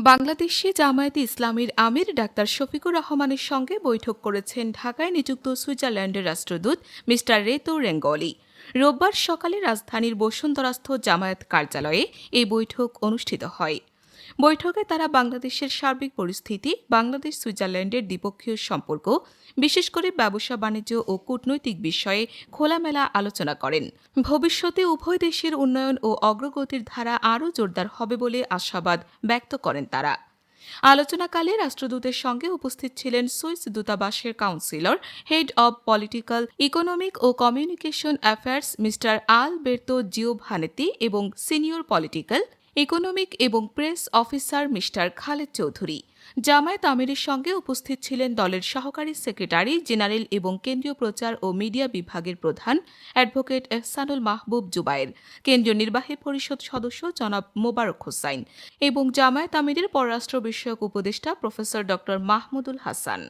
বাংলাদেশে জামায়াতে ইসলামীর আমির ডাক্তার শফিকুর রহমানের সঙ্গে বৈঠক করেছেন ঢাকায় নিযুক্ত সুইজারল্যান্ডের রাষ্ট্রদূত মি রেতো রেঙ্গলি। রোববার সকালে রাজধানীর বসুন্ধরাস্থ জামায়াত কার্যালয়ে এই বৈঠক অনুষ্ঠিত হয়। বৈঠকে তারা বাংলাদেশের সার্বিক পরিস্থিতি, বাংলাদেশ সুইজারল্যান্ডের দ্বিপক্ষীয় সম্পর্ক, বিশেষ করে ব্যবসা বাণিজ্য ও কূটনৈতিক বিষয়ে খোলামেলা আলোচনা করেন। ভবিষ্যতে উভয় দেশের উন্নয়ন ও অগ্রগতির ধারা আরও জোরদার হবে বলে আশাবাদ ব্যক্ত করেন তারা। আলোচনাকালে রাষ্ট্রদূতের সঙ্গে উপস্থিত ছিলেন সুইস দূতাবাসের councillor, head of political, economic ও communication affairs Mr Alberto Giovanetti এবং সিনিয়র পলিটিক্যাল, ইকোনমিক এবং press officer Mr Khaled Chowdhury. Jamaat আমিরের সঙ্গে উপস্থিত ছিলেন দলের সহকারী সেক্রেটারি জেনারেল এবং কেন্দ্রীয় প্রচার ও মিডিয়া বিভাগের প্রধান অ্যাডভোকেট এহসানুল মাহবুব জুবায়ের, কেন্দ্রীয় নির্বাহী পরিষদ সদস্য জনাব মোবারক হোসাইন এবং জামায়াত আমিরের পররাষ্ট্র বিষয়ক উপদেষ্টা প্রফেসর ড মাহমুদুল হাসান।